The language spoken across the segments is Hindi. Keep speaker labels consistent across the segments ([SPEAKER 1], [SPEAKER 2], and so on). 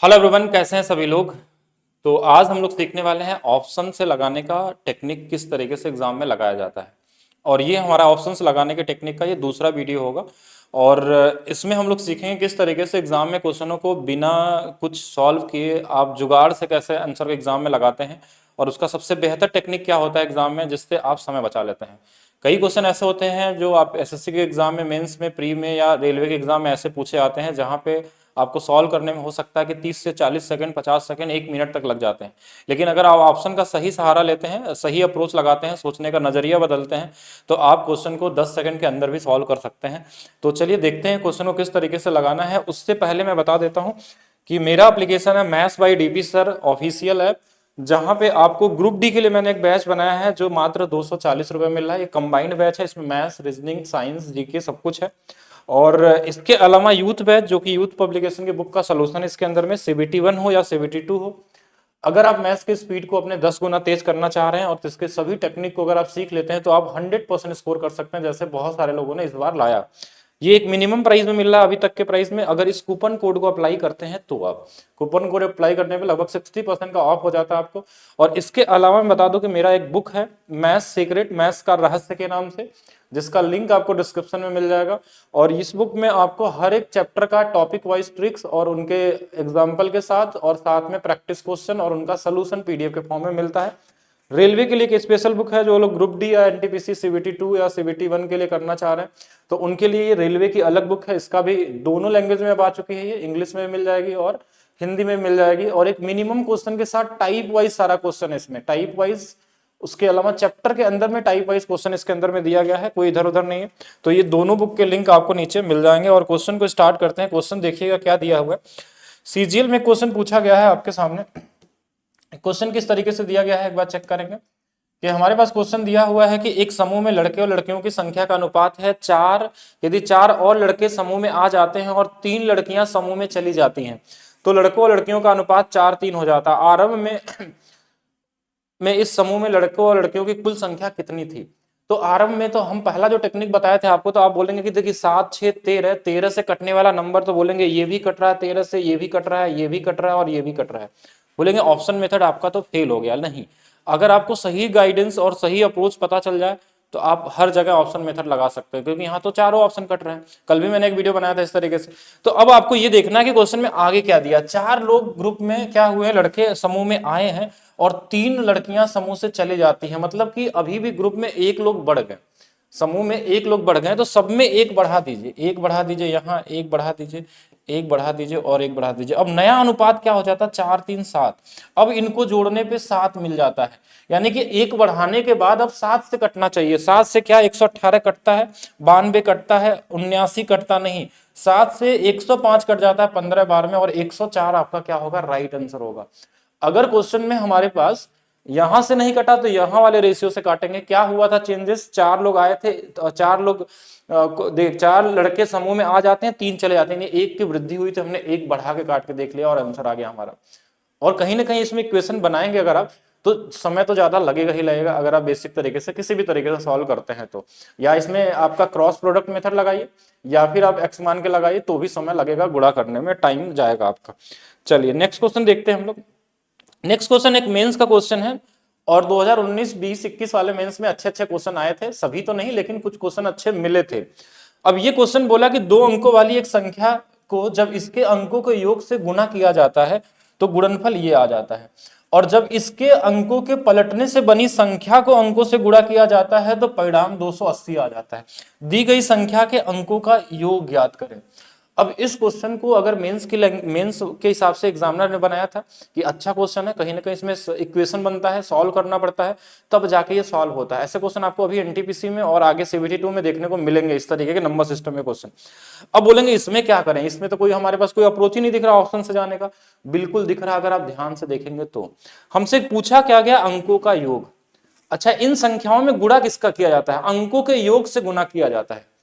[SPEAKER 1] हेलो एवरीवन, कैसे हैं सभी लोग। तो आज हम लोग सीखने वाले हैं ऑप्शन से लगाने का टेक्निक किस तरीके से एग्जाम में लगाया जाता है। और ये हमारा ऑप्शन से लगाने के टेक्निक का ये दूसरा वीडियो होगा। और इसमें हम लोग सीखेंगे किस तरीके से एग्जाम में क्वेश्चनों को बिना कुछ सॉल्व किए आप जुगाड़ से कैसे आंसर एग्जाम में लगाते हैं। और उसका सबसे बेहतर टेक्निक क्या होता है एग्जाम में जिससे आप समय बचा लेते हैं। कई क्वेश्चन ऐसे होते हैं जो आप एसएससी के एग्जाम में, मेंस में, प्री में या रेलवे के एग्जाम में ऐसे पूछे आते हैं जहां पे आपको सॉल्व करने में हो सकता है कि 30 से 40 सेकंड, 50 सेकंड, 1 मिनट तक लग जाते हैं। लेकिन अगर आप ऑप्शन का सही सहारा लेते हैं, सही अप्रोच लगाते हैं, सोचने का नजरिया बदलते हैं, तो आप क्वेश्चन को 10 सेकंड के अंदर भी सॉल्व कर सकते हैं। तो चलिए देखते हैं क्वेश्चन को किस तरीके से लगाना है। उससे पहले मैं बता देता हूं कि मेरा एप्लीकेशन है maths by DP sir official app, जहां पे आपको ग्रुप डी के लिए मैंने एक बैच बनाया है जो मात्र 240 रुपए मिल रहा है। ये कंबाइंड बैच है, इसमें मैथ्स, रीजनिंग, साइंस, जीके सब कुछ है। और इसके अलावा यूथ बैच जो कि यूथ पब्लिकेशन के बुक का सलूशन, इसके अंदर में सीबीटी 1 हो या सीबीटी 2 हो। अगर आप मैथ्स की स्पीड को अपने 10 गुना तेज करना चाह रहे हैं और इसके सभी टेक्निक को अगर आप सीख लेते हैं तो आप 100% स्कोर कर सकते हैं, जैसे बहुत सारे लोगों ने इस बार लाया। ये एक मिनिमम प्राइस में मिल रहा है अभी तक के प्राइस में। अगर इस कूपन कोड को अप्लाई करते हैं तो आप कूपन कोड अप्लाई करने पे लगभग 60% का ऑफ हो जाता है आपको। और इसके अलावा मैं बता दूं कि मेरा एक बुक है मैथ्स सीक्रेट, मैथ्स का रहस्य के नाम से, जिसका लिंक आपको डिस्क्रिप्शन में मिल जाएगा। और इस बुक में आपको हर एक चैप्टर का टॉपिक वाइज ट्रिक्स और उनके एग्जाम्पल के साथ और साथ में प्रैक्टिस क्वेश्चन और उनका सोल्यूशन पीडीएफ के फॉर्म में मिलता है। रेलवे के लिए एक स्पेशल बुक है, जो लोग ग्रुप डी या एनटीपीसी सीबीटी 2 या सीबीटी 1 के लिए करना चाह रहे हैं तो उनके लिए ये रेलवे की अलग बुक है। इसका भी दोनों लैंग्वेज में अब आ चुकी है, ये इंग्लिश में मिल जाएगी और हिंदी में मिल जाएगी। और एक मिनिमम क्वेश्चन के साथ टाइप वाइज सारा क्वेश्चन है इसमें, टाइप वाइज। उसके अलावा चैप्टर के अंदर में टाइप वाइज क्वेश्चन इसके अंदर में दिया गया है, कोई इधर उधर नहीं है। तो ये दोनों बुक के लिंक आपको नीचे मिल जाएंगे। और क्वेश्चन को स्टार्ट करते हैं। क्वेश्चन देखिएगा क्या दिया हुआ है। सीजीएल में क्वेश्चन पूछा गया है आपके सामने। क्वेश्चन किस तरीके से दिया गया है एक बार चेक करेंगे कि हमारे पास क्वेश्चन दिया हुआ है कि एक समूह में लड़के और लड़कियों की संख्या का अनुपात है 4। यदि 4 और लड़के समूह में आ जाते हैं और 3 लड़कियां समूह में चली जाती हैं तो लड़कों और लड़कियों का अनुपात 4-3 हो जाता है। आरंभ में इस समूह में लड़कों और लड़कियों की कुल संख्या कितनी थी। तो आरंभ में तो हम पहला जो टेक्निक बताए थे आपको, तो आप बोलेंगे कि देखिए 7, 6, 13, 13 से कटने वाला नंबर, तो बोलेंगे ये भी कट रहा है 13 से, ये भी कट रहा है, ये भी कट रहा है और ये भी कट रहा है। बोलेंगे ऑप्शन मेथड आपका तो फेल हो गया। नहीं, अगर आपको सही गाइडेंस और सही अप्रोच पता चल जाए तो आप हर जगह ऑप्शन मेथड लगा सकते हैं, क्योंकि यहाँ तो चारों ऑप्शन कट रहे हैं। कल भी मैंने एक वीडियो बनाया था इस तरीके से। तो अब आपको ये देखना है कि क्वेश्चन में आगे क्या दिया। 4 लोग ग्रुप में क्या हुए, लड़के समूह में आए हैं और 3 लड़कियां समूह से चले जाती हैं, मतलब कि अभी भी ग्रुप में 1 लोग बढ़ गए, समूह में 1 लोग बढ़ गए। तो सब में 1 बढ़ा दीजिए, 1 बढ़ा दीजिए, यहाँ 1 बढ़ा दीजिए, 1 बढ़ा दीजिए और 1 बढ़ा दीजिए। अब नया अनुपात क्या हो जाता है, 4, 3, 7। अब इनको जोड़ने पे 7 मिल जाता है, यानी कि 1 बढ़ाने के बाद अब 7 से कटना चाहिए। 7 से क्या 118 कटता है, 92 कटता है, 79 कटता नहीं। 7 से 105 कट जाता है 15 बार में, और 104 आपका क्या होगा, राइट आंसर होगा। अगर क्वेश्चन में हमारे पास यहां से नहीं कटा तो यहां वाले रेशियो से काटेंगे। क्या हुआ था चेंजेस, 4 लोग आए थे, 4 लोग देख 4 लड़के समूह में आ जाते हैं, 3 चले जाते हैं, 1 की वृद्धि हुई तो हमने 1 बढ़ा के काट के देख लिया और आंसर आ गया हमारा। और कहीं ना कहीं इसमें इक्वेशन बनाएंगे अगर आप, तो समय तो ज्यादा लगेगा ही लगेगा अगर आप बेसिक तरीके से किसी भी तरीके से सॉल्व करते हैं तो। या इसमें आपका क्रॉस प्रोडक्ट मेथड लगाइए या फिर आप एक्स मान के लगाइए, तो भी समय लगेगा, गुणा करने में टाइम जाएगा आपका। चलिए नेक्स्ट क्वेश्चन देखते हैं हम लोग। नेक्स्ट क्वेश्चन एक मेंस का क्वेश्चन है, और 2019, 20, 21 वाले मेंस में अच्छे अच्छे क्वेश्चन आए थे, सभी तो नहीं लेकिन कुछ क्वेश्चन अच्छे मिले थे। अब ये क्वेश्चन बोला कि 2 अंकों वाली एक संख्या को जब इसके अंकों के योग से गुणा किया जाता है तो गुणनफल ये आ जाता है, और जब इसके अंकों के पलटने से बनी संख्या को अंकों से गुणा किया जाता है तो परिणाम 280 आ जाता है। दी गई संख्या के अंकों का योग ज्ञात करें। अब इस क्वेश्चन को अगर मेंस के हिसाब से एग्जामिनर ने बनाया था कि अच्छा क्वेश्चन है, कहीं ना कहीं इसमें इक्वेशन बनता है, सॉल्व करना पड़ता है, तब जाके ये सॉल्व होता है। ऐसे क्वेश्चन आपको अभी एनटीपीसी में और आगे सीबीटी 2 में देखने को मिलेंगे, इस तरीके के नंबर सिस्टम में क्वेश्चन। अब बोलेंगे इसमें क्या करें, इसमें तो कोई हमारे पास कोई अप्रोच ही नहीं दिख रहा ऑप्शन से जाने का। बिल्कुल दिख रहा, अगर आप ध्यान से देखेंगे तो। हमसे पूछा क्या गया, अंकों का योग। अच्छा, इन संख्याओं में गुणा किसका किया जाता है, अंकों के योग से गुणा किया जाता है।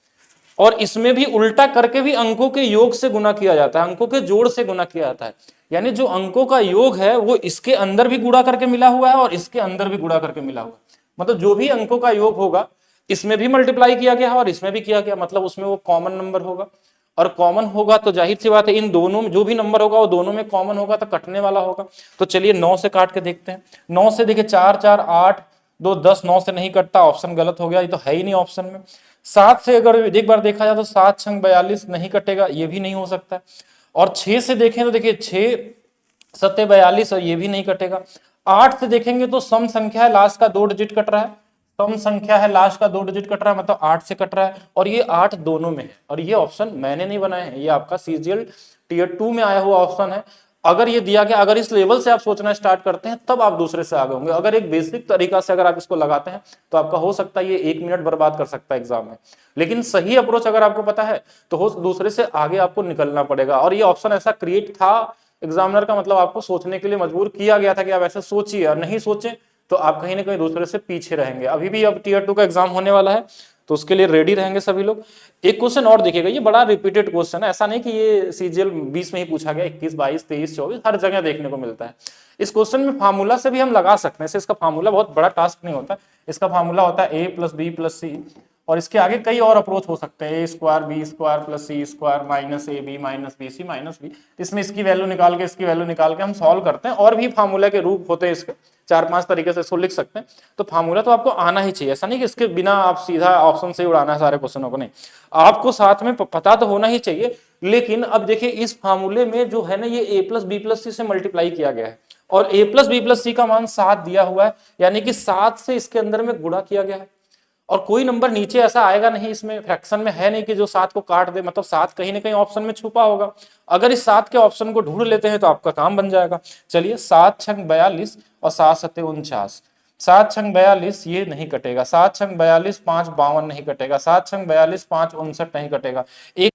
[SPEAKER 1] और इसमें भी उल्टा करके भी अंकों के योग से गुणा किया जाता है, अंकों के जोड़ से गुणा किया जाता है। यानी जो अंकों का योग है वो इसके अंदर भी गुणा करके मिला हुआ है और इसके अंदर भी गुणा करके मिला हुआ है। मतलब जो भी अंकों का योग होगा इसमें भी मल्टीप्लाई किया गया है और इसमें भी किया गया, मतलब उसमें वो कॉमन नंबर होगा। और कॉमन होगा तो जाहिर सी बात है इन दोनों में जो भी नंबर होगा वो दोनों में कॉमन होगा तो कटने वाला होगा। तो चलिए 9 से काट के देखते हैं। 9 से देखिए 4 4 8 2 10, 9 से नहीं कटता, ऑप्शन गलत हो गया, ये तो है ही नहीं ऑप्शन में। 7 से अगर एक बार देखा जाए तो 7 छंग 42 नहीं कटेगा, ये भी नहीं हो सकता। और 6 से देखें तो देखिए 6 सत्ते 42 और ये भी नहीं कटेगा। 8 से देखेंगे तो सम संख्या है, लास्ट का 2 डिजिट कट रहा है, सम संख्या है लास्ट का 2 डिजिट कट रहा है, मतलब 8 से कट रहा है, और ये 8 दोनों में है। और ये ऑप्शन मैंने नहीं बनाए हैं, ये आपका सीजीएल टीयर 2 में आया हुआ ऑप्शन है। अगर ये दिया गया, अगर इस लेवल से आप सोचना स्टार्ट करते हैं तब आप दूसरे से आगे होंगे। अगर एक बेसिक तरीका से अगर आप इसको लगाते हैं तो आपका हो सकता है ये 1 मिनट बर्बाद कर सकता है एग्जाम में। लेकिन सही अप्रोच अगर आपको पता है तो हो दूसरे से आगे आपको निकलना पड़ेगा। और ये ऑप्शन ऐसा क्रिएट था एग्जामिनर का, मतलब आपको सोचने के लिए मजबूर किया गया था कि आप ऐसे सोचिए, और नहीं सोचे तो आप कहीं ना कहीं दूसरे से पीछे रहेंगे। अभी भी अब टीयर 2 का एग्जाम होने वाला है तो उसके लिए रेडी रहेंगे सभी लोग। एक क्वेश्चन और देखिएगा, ये बड़ा रिपीटेड क्वेश्चन है, ऐसा नहीं कि ये सीजीएल 20 में ही पूछा गया, 21 22 23 24 हर जगह देखने को मिलता है। इस क्वेश्चन में फार्मूला से भी हम लगा सकते हैं, इसका फार्मूला बहुत बड़ा टास्क नहीं होता, इसका फार्मूला होता है a + b + c, और इसके आगे कई और अप्रोच हो सकते हैं, a² b² + c² -ab -bc -b। इसमें इसकी वैल्यू निकाल के इसकी वैल्यू निकाल के हम सॉल्व करते हैं, और भी फार्मूला के रूप होते हैं इसके 4 5 तरीके से इसको लिख सकते हैं। तो फार्मूला तो आपको आना ही चाहिए, ऐसा नहीं कि इसके बिना आप सीधा ऑप्शन से उड़ाना है सारे क्वेश्चनों को, नहीं, आपको साथ में पता तो होना ही चाहिए। लेकिन अब देखिए इस फार्मूले में जो है ना ये a + b + c से मल्टीप्लाई किया गया है, और a + b + c का मान 7 दिया हुआ है, यानी कि 7 से इसके अंदर में गुणा किया गया है। और कोई नंबर नीचे ऐसा आएगा नहीं, इसमें फ्रैक्शन में है नहीं कि जो 7 को काट दे, मतलब 7 कहीं ना कहीं ऑप्शन में छुपा होगा। अगर इस 7 के ऑप्शन को ढूंढ लेते हैं तो आपका काम बन जाएगा। चलिए 7 छंग 42 और 7 सत्ते 49, 7 छंग 42 ये नहीं कटेगा, 7 छंग 42 5 52 नहीं कटेगा, 7 छंग 42 5 59 नहीं कटेगा। एक